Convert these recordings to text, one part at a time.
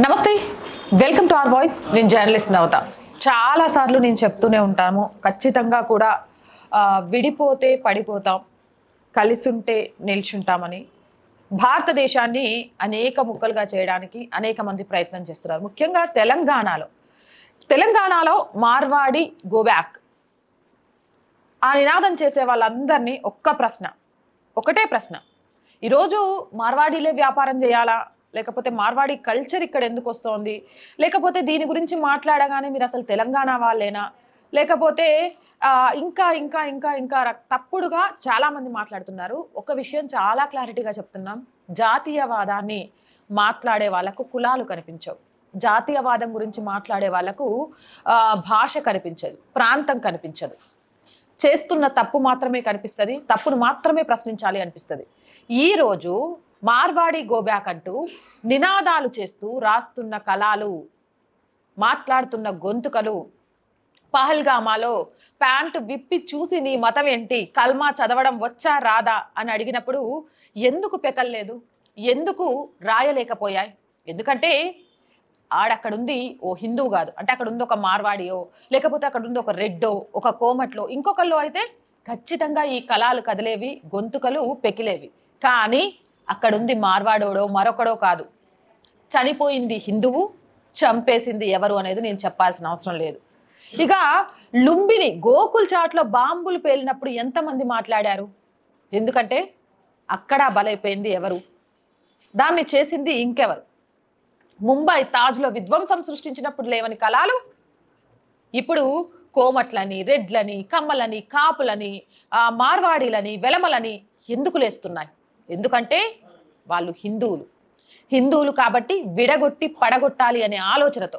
నమస్తే, welcome to our voice. నేను journalist నవత. చాలాసార్లు నేను చెప్తూనే ఉంటాను, ఖచ్చితంగా కూడా విడిపోతే పడిపోతాం, కలిసుంటే నిల్చుంటామని. భారతదేశాన్ని అనేక ముక్కలుగా చేయడానికి అనేక మంది ప్రయత్నం చేస్తున్నారు. ముఖ్యంగా తెలంగాణలో మార్వాడి గో బ్యాక్ ఆ నినాదం చేసే వాళ్ళందరినీ ఒకటే ప్రశ్న, ఈరోజు మార్వాడీలే వ్యాపారం చేయాలా, లేకపోతే మార్వాడి కల్చర్ ఇక్కడ ఎందుకు వస్తోంది, లేకపోతే దీని గురించి మాట్లాడగానే మీరు అసలు తెలంగాణ వాళ్ళేనా, లేకపోతే ఇంకా ఇంకా ఇంకా ఇంకా తప్పుడుగా చాలామంది మాట్లాడుతున్నారు. ఒక విషయం చాలా క్లారిటీగా చెప్తున్నాం, జాతీయవాదాన్ని మాట్లాడే వాళ్ళకు కులాలు కనిపించవు, జాతీయవాదం గురించి మాట్లాడే వాళ్ళకు భాష కనిపించదు, ప్రాంతం కనిపించదు, చేస్తున్న తప్పు మాత్రమే కనిపిస్తుంది, తప్పును మాత్రమే ప్రశ్నించాలి అనిపిస్తుంది. ఈరోజు మార్వాడి గోబ్యాక్ అంటూ నినాదాలు చేస్తూ రాస్తున్న కళాలు, మాట్లాడుతున్న గొంతుకలు, పహల్గామాలో ప్యాంటు విప్పి చూసి నీ మతం ఏంటి, కల్మా చదవడం వచ్చా రాదా అని అడిగినప్పుడు ఎందుకు పెకల్లేదు, ఎందుకు రాయలేకపోయాయి? ఎందుకంటే ఆడక్కడుంది ఓ హిందువు కాదు, అంటే అక్కడ ఉంది ఒక మార్వాడియో, లేకపోతే అక్కడ ఉంది ఒక రెడ్డో, ఒక కోమట్లో, ఇంకొకళ్ళు అయితే ఖచ్చితంగా ఈ కళాలు కదిలేవి, గొంతుకలు పెకిలేవి. కానీ అక్కడుంది మార్వాడోడో మరొకడో కాదు, చనిపోయింది హిందువు, చంపేసింది ఎవరు అనేది నేను చెప్పాల్సిన అవసరం లేదు. ఇక లుంబిని గోకుల్ చాట్లో బాంబులు పేలినప్పుడు ఎంతమంది మాట్లాడారు? ఎందుకంటే అక్కడ బలైపోయింది ఎవరు, దాన్ని చేసింది ఇంకెవరు? ముంబై తాజ్లో విధ్వంసం సృష్టించినప్పుడు లేవని కళాలు ఇప్పుడు కోమట్లని, రెడ్లని, కమ్మలని, కాపులని, మార్వాడీలని, వెలమలని ఎందుకు లేస్తున్నాయి? ఎందుకంటే వాళ్ళు హిందువులు కాబట్టి విడగొట్టి పడగొట్టాలి అనే ఆలోచనతో.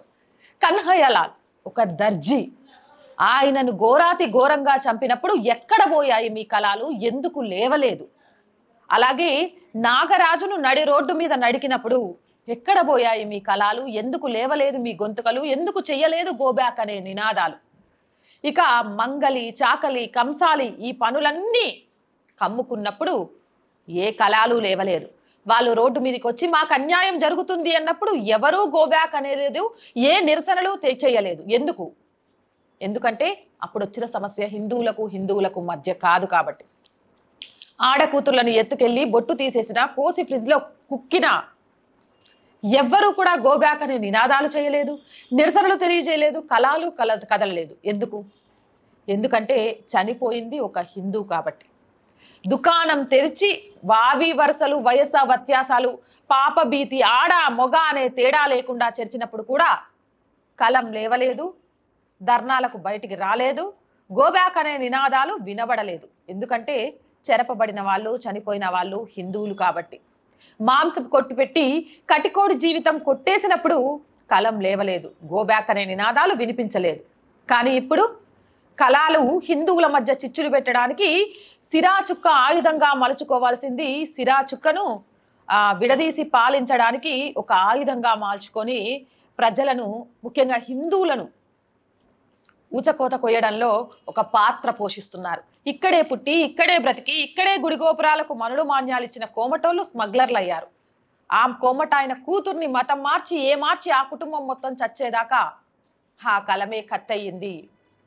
కన్హయ్యలాల్ ఒక దర్జీ, ఆయనను ఘోరాతి ఘోరంగా చంపినప్పుడు ఎక్కడ పోయాయి మీ కళాలు, ఎందుకు లేవలేదు? అలాగే నాగరాజును నడి రోడ్డు మీద నడికినప్పుడు ఎక్కడ పోయాయి మీ కళాలు, ఎందుకు లేవలేదు మీ గొంతుకలు, ఎందుకు చెయ్యలేదు గోబ్యాక్ అనే నినాదాలు? ఇక మంగలి, చాకలి, కంసాలి ఈ పనులన్నీ కమ్ముకున్నప్పుడు ఏ కళాలు లేవలేదు. వాళ్ళు రోడ్డు మీదకి వచ్చి మాకు అన్యాయం జరుగుతుంది అన్నప్పుడు ఎవరూ గోబ్యాక్ అనేది ఏ నిరసనలు చేయలేదు. ఎందుకంటే అప్పుడు వచ్చిన సమస్య హిందువులకు మధ్య కాదు కాబట్టి. ఆడకూతుర్లను ఎత్తుకెళ్ళి బొట్టు తీసేసిన, కోసి ఫ్రిడ్జ్లో కుక్కిన ఎవ్వరూ కూడా గోబ్యాక్ అనే నినాదాలు చేయలేదు, నిరసనలు తెలియజేయలేదు, కళాలు కదలలేదు. ఎందుకంటే చనిపోయింది ఒక హిందూ కాబట్టి. దుకాణం తెరిచి వావి వరుసలు, వయస వ్యత్యాసాలు, పాప భీతి, ఆడ మొగ అనే తేడా లేకుండా చర్చినప్పుడు కూడా కలం లేవలేదు, ధర్నాలకు బయటికి రాలేదు, గోబ్యాక్ అనే నినాదాలు వినబడలేదు. ఎందుకంటే చెరపబడిన వాళ్ళు, చనిపోయిన వాళ్ళు హిందువులు కాబట్టి. మాంసం కొట్టిపెట్టి కటికోడి జీవితం కొట్టేసినప్పుడు కలం లేవలేదు, గోబ్యాక్ అనే నినాదాలు వినిపించలేదు. కానీ ఇప్పుడు కళాలు హిందువుల మధ్య చిచ్చులు పెట్టడానికి సిరాచుక్క ఆయుధంగా మలుచుకోవాల్సింది, సిరాచుక్కను విడదీసి పాలించడానికి ఒక ఆయుధంగా మార్చుకొని ప్రజలను, ముఖ్యంగా హిందువులను ఊచకోత కొయ్యడంలో ఒక పాత్ర పోషిస్తున్నారు. ఇక్కడే పుట్టి, ఇక్కడే బ్రతికి, ఇక్కడే గుడిగోపురాలకు మనుడు మాన్యాలు ఇచ్చిన కోమటోళ్ళు స్మగ్లర్లు అయ్యారు. ఆ కోమట ఆయన కూతుర్ని మతం మార్చి ఆ కుటుంబం మొత్తం చచ్చేదాకా ఆ కలమే కత్తయింది,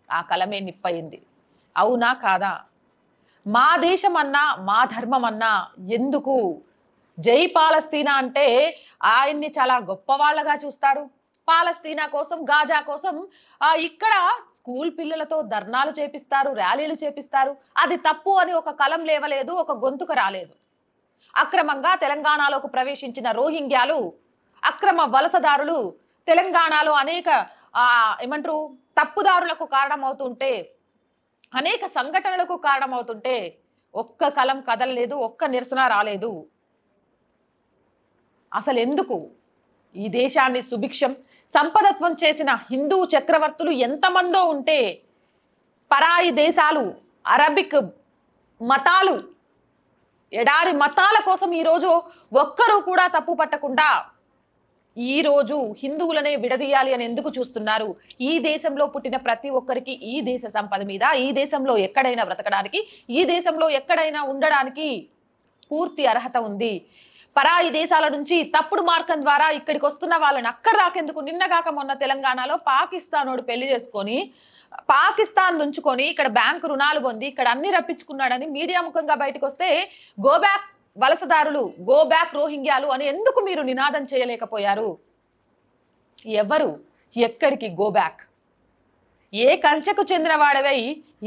ఆ కలమే నిప్పయింది. అవునా కాదా? మా దేశం అన్నా, మా ధర్మం అన్నా ఎందుకు జై పాలస్తీనా అంటే ఆయన్ని చాలా గొప్పవాళ్ళగా చూస్తారు. పాలస్తీనా కోసం, గాజా కోసం ఇక్కడ స్కూల్ పిల్లలతో ధర్నాలు చేపిస్తారు, ర్యాలీలు చేపిస్తారు. అది తప్పు అని ఒక కలం లేవలేదు, ఒక గొంతుక రాలేదు. అక్రమంగా తెలంగాణలోకి ప్రవేశించిన రోహింగ్యాలు, అక్రమ వలసదారులు తెలంగాణలో అనేక తప్పుదారులకు కారణమవుతుంటే, అనేక సంఘటనలకు కారణమవుతుంటే ఒక్క కలం కదలలేదు, ఒక్క నిరసన రాలేదు. అసలు ఎందుకు? ఈ దేశాన్ని సుభిక్షం సంపదత్వం చేసిన హిందూ చక్రవర్తులు ఎంతమందో ఉంటే, పరాయి దేశాలు, అరబిక్ మతాలు, ఎడారి మతాల కోసం ఈరోజు ఒక్కరూ కూడా తప్పు పట్టకుండా ఈరోజు హిందువులనే విడదీయాలి అని ఎందుకు చూస్తున్నారు? ఈ దేశంలో పుట్టిన ప్రతి ఒక్కరికి ఈ దేశ సంపద మీద, ఈ దేశంలో ఎక్కడైనా బ్రతకడానికి, ఈ దేశంలో ఎక్కడైనా ఉండడానికి పూర్తి అర్హత ఉంది. పరాయి దేశాల నుంచి తప్పుడు మార్గం ద్వారా ఇక్కడికి వస్తున్న వాళ్ళని అక్కడ దాకెందుకు? నిన్నగాక మొన్న తెలంగాణలో పాకిస్తానోడు పెళ్లి చేసుకొని పాకిస్తాన్ నుంచుకొని ఇక్కడ బ్యాంకు రుణాలు పొంది ఇక్కడ అన్ని రప్పించుకున్నాడని మీడియా ముఖంగా బయటకు వస్తే గో బ్యాక్ వలసదారులు, గో బ్యాక్ రోహింగ్యాలు అని ఎందుకు మీరు నినాదం చేయలేకపోయారు? ఎవరు ఎక్కడికి గో బ్యాక్? ఏ కంచెకు చెందినవాడవై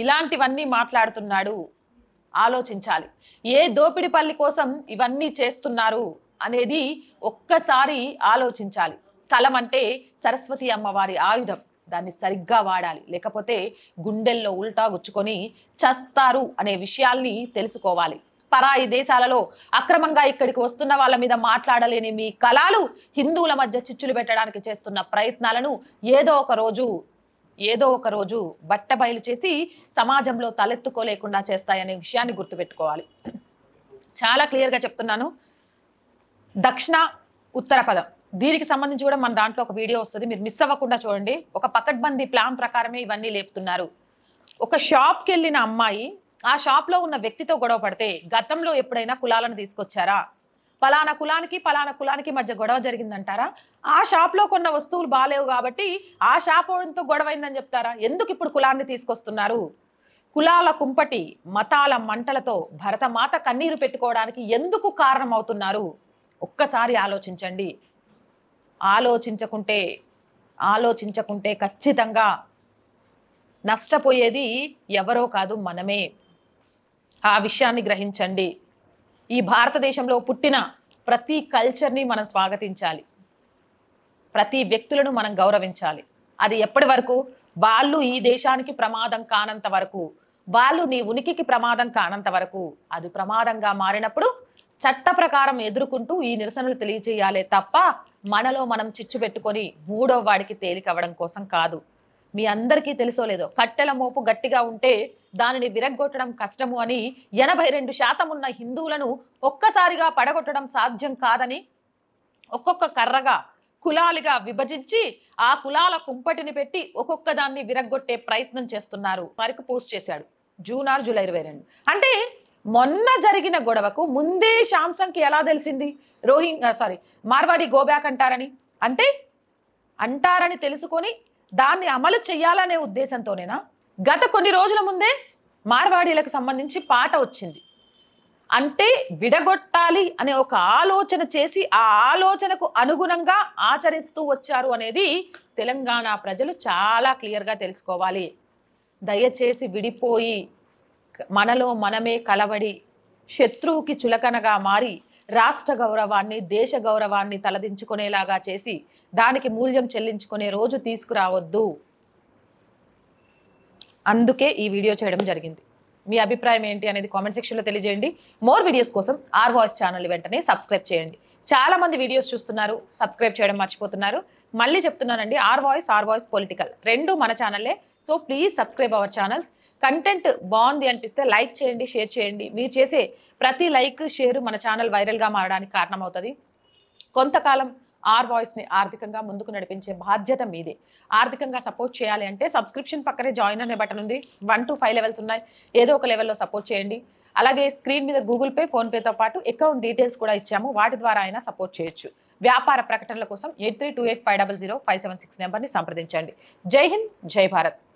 ఇలాంటివన్నీ మాట్లాడుతున్నాడు? ఆలోచించాలి. ఏ దోపిడి పల్లి కోసం ఇవన్నీ చేస్తున్నారు అనేది ఒక్కసారి ఆలోచించాలి. కలం అంటే సరస్వతి అమ్మవారి ఆయుధం, దాన్ని సరిగ్గా వాడాలి, లేకపోతే గుండెల్లో ఉల్టా గుచ్చుకొని చస్తారు అనే విషయాల్ని తెలుసుకోవాలి. పరాయి దేశాలలో అక్రమంగా ఇక్కడికి వస్తున్న వాళ్ళ మీద మాట్లాడలేని మీ కళాలు హిందువుల మధ్య చిచ్చులు పెట్టడానికి చేస్తున్న ప్రయత్నాలను ఏదో ఒక రోజు బట్టబయలు చేసి సమాజంలో తలెత్తుకోలేకుండా చేస్తాయనే విషయాన్ని గుర్తుపెట్టుకోవాలి. చాలా క్లియర్గా చెప్తున్నాను. దక్షిణ ఉత్తర పదం, దీనికి సంబంధించి కూడా మన దాంట్లో ఒక వీడియో వస్తుంది, మీరు మిస్ అవ్వకుండా చూడండి. ఒక పకడ్బందీ ప్లాన్ ప్రకారమే ఇవన్నీ లేపుతున్నారు. ఒక షాప్కి వెళ్ళిన అమ్మాయి ఆ షాప్లో ఉన్న వ్యక్తితో గొడవ పడితే గతంలో ఎప్పుడైనా కులాలను తీసుకొచ్చారా? పలానా కులానికి మధ్య గొడవ జరిగిందంటారా? ఆ షాప్లో కొన్న వస్తువులు బాలేవు కాబట్టి ఆ షాప్ ఓడితో గొడవ అయిందని చెప్తారా? ఎందుకు ఇప్పుడు కులాన్ని తీసుకొస్తున్నారు? కులాల కుంపటి, మతాల మంటలతో భరతమాత కన్నీరు పెట్టుకోవడానికి ఎందుకు కారణమవుతున్నారు? ఒక్కసారి ఆలోచించండి. ఆలోచించకుంటే ఖచ్చితంగా నష్టపోయేది ఎవరో కాదు, మనమే. ఆ విషయాన్ని గ్రహించండి. ఈ భారతదేశంలో పుట్టిన ప్రతి కల్చర్ని మనం స్వాగతించాలి, ప్రతి వ్యక్తులను మనం గౌరవించాలి. అది ఎప్పటి వరకు? వాళ్ళు ఈ దేశానికి ప్రమాదం కానంత వరకు, వాళ్ళు నీ ఉనికికి ప్రమాదం కానంత వరకు. అది ప్రమాదంగా మారినప్పుడు చట్ట ప్రకారం ఎదుర్కొంటూ ఈ నిరసనలు తెలియజేయాలే తప్ప మనలో మనం చిచ్చు పెట్టుకొని మూడో వాడికి తేలికవ్వడం కోసం కాదు. మీ అందరికీ తెలుసో లేదో, కట్టెల మోపు గట్టిగా ఉంటే దానిని విరగ్గొట్టడం కష్టము అని 82% ఉన్న హిందువులను ఒక్కసారిగా పడగొట్టడం సాధ్యం కాదని ఒక్కొక్క కర్రగా కులాలుగా విభజించి ఆ కులాల కుంపటిని పెట్టి ఒక్కొక్క దాన్ని విరగ్గొట్టే ప్రయత్నం చేస్తున్నారు. వారికి పోస్ట్ చేశాడు జూన్ 6 జూలై 22. అంటే మొన్న జరిగిన గొడవకు ముందే శాంసంగ్కి ఎలా తెలిసింది మార్వాడి గోబ్యాక్ అంటారని తెలుసుకొని దాన్ని అమలు చెయ్యాలనే ఉద్దేశంతోనేనా? గత కొన్ని రోజుల ముందే మార్వాడీలకు సంబంధించి పాట వచ్చింది. అంటే విడగొట్టాలి అనే ఒక ఆలోచన చేసి ఆ ఆలోచనకు అనుగుణంగా ఆచరిస్తూ వచ్చారు అనేది తెలంగాణ ప్రజలు చాలా క్లియర్గా తెలుసుకోవాలి. దయచేసి విడిపోయి మనలో మనమే కలబడి శత్రువుకి చులకనగా మారి రాష్ట్ర గౌరవాన్ని, దేశ గౌరవాన్ని తలదించుకునేలాగా చేసి దానికి మూల్యం చెల్లించుకునే రోజు తీసుకురావద్దు. అందుకే ఈ వీడియో చేయడం జరిగింది. మీ అభిప్రాయం ఏంటి అనేది కామెంట్ సెక్షన్లో తెలియజేయండి. మోర్ వీడియోస్ కోసం ఆర్ వాయిస్ ఛానల్ వెంటనే సబ్స్క్రైబ్ చేయండి. చాలా మంది వీడియోస్ చూస్తున్నారు, సబ్స్క్రైబ్ చేయడం మర్చిపోతున్నారు. మళ్ళీ చెప్తున్నానండి, ఆర్ వాయిస్ పొలిటికల్ రెండు మన ఛానల్లే. So please subscribe our channels. Content బాగుంది అనిపిస్తే లైక్ చేయండి, షేర్ చేయండి. మీరు చేసే ప్రతి లైక్, షేరు మన ఛానల్ వైరల్గా మారడానికి కారణమవుతుంది. కొంతకాలం ఆర్ వాయిస్ని ఆర్థికంగా ముందుకు నడిపించే బాధ్యత మీదే. ఆర్థికంగా సపోర్ట్ చేయాలి అంటే సబ్స్క్రిప్షన్ పక్కనే జాయిన్ అనే బటన్ ఉంది. 1 to 5 లెవెల్స్ ఉన్నాయి. ఏదో ఒక లెవెల్లో సపోర్ట్ చేయండి. అలాగే స్క్రీన్ మీద గూగుల్ పే, ఫోన్పేతో పాటు అకౌంట్ డీటెయిల్స్ కూడా ఇచ్చాము, వాటి ద్వారా అయినా సపోర్ట్ చేయొచ్చు. వ్యాపార ప్రకటనల కోసం 8328500576 నెంబర్ని సంప్రదించండి. జై హింద్, జై భారత్.